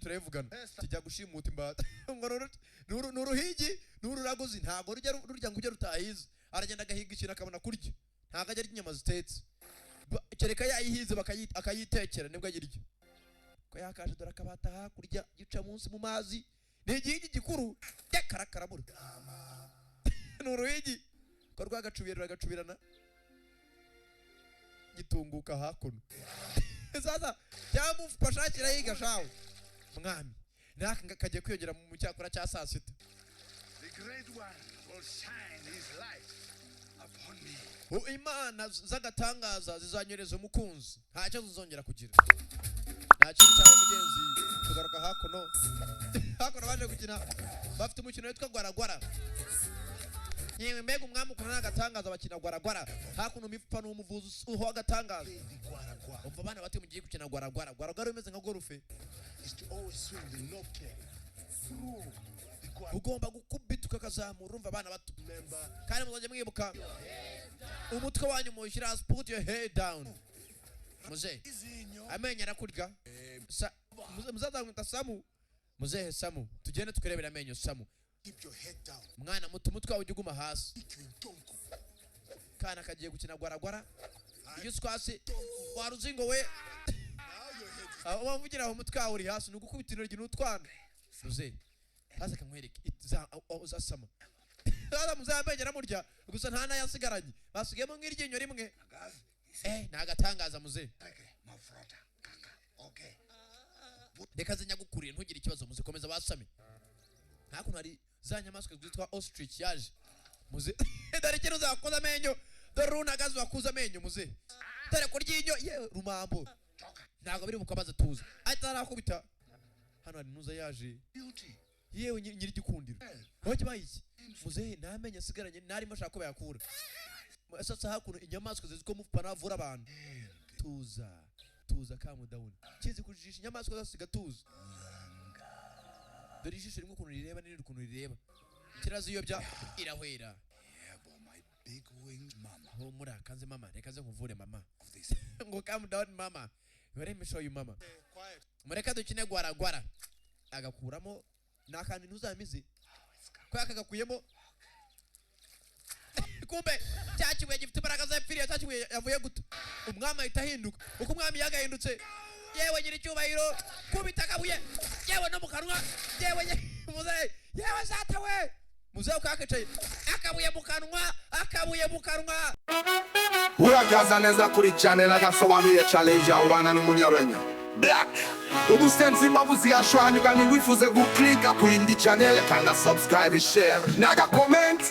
turayivugana kijya gushimuta imbata ngo nuruhigi nururaguzi ntago rurya ngo ujye rutahize aragenda agahiga ikintu akabona kurya ntago ajya inyama zitetse kereka yayihize akayitekera nibwo agirya ko yakaje dora kabata hakurya gica munsi mu mazi n'igihigi gikuru karakaramura nuruhigi ko rwagacubirana gitunguka hakuno sasa cyamufashakira yiga shawe mwami naka kagiye kwiyongera mu cyakora cya saa sita. The great one will shine his light upon me. Imana zagatangaza zizanyereza umukunzi ntacyo zizongera kugira nta kintu cyawe mugenzi tugaruka hakuno baje gukina bafite umukino witwa gwaragwara yewe mbega umwami ukuna n'agatangaza bakina gwaragwara hakuno mifupa n'umuvuzi uho agatangaza umva bana bati mugiye gukina gwaragwara umeze nka gorufe ugomba gukubita ukakazamura urumva abana bato kandi muzajya mwibuka umutwe wanyu mushyira hasi, put your head down. Muze amenyo arakurya muzazamwita Samu, muzehe Samu, tugende tukurebera amenyo Samu. Keep your head down. Mwana muto umutwe wawe uguma hasi. Kana kagiye gukina gwaragwara iyo twasi waruzingo we wavugira aho umutwe wawe uri hasi nugukubita intoryi n'utwana muze hasa kamwereke uzasama ara muzamenye ramurya gusa nta nayasigaranye basigemo nk'iryinyo rimwe nagatangaza muze Okay. Reka zinyagukuriye ntugire ikibazo muze komeza basame hakuno hari za nyamaswa zitwa ostrich yaje muze darekero zakoza amenyo dorunagazi wakuza amenyo muze dare kuryinyo ye rumambo ntago biri mukabaza tuza atarakubita hano ari nuza yaje yewe nyiri gikundiro hoje bayiki muze namenye asigaranye narimo ashaka ko bayakura sasa hakuno inyamaswa ziziko mufupa navura abantu tuza kamu down kizi kujisha inyamaswa zasiga tuza dore ijisho rimwe ukuntu rireba n'irindi ukuntu rireba kirazi iyo bya irahwera My big wings mama. ho murakanze mama reka ze nkuvure mama ngo calm down mama let me show you mama mureka dukine gwaragwara agakuramo nakandi ntuzamize kwa kagakuyemo kumbe cyakibuye gifite imbaraga za pfiriya cyakibuye yavuye guto umwami ahita ahinduka uko umwami yagahindutse yewe nyiri cyubahiro kubita kabuye yewe no mukanwa yewe muze yewe zatawe muze ukakacaye akabuye mu kanwa uragaza neza kuri channel Agasobanuye challenge abana n'umunyarwenya black ubusenzi mabuzi yashwanyuka ni wifuze guklika kuri ndi channel kanda subscribe share naga comment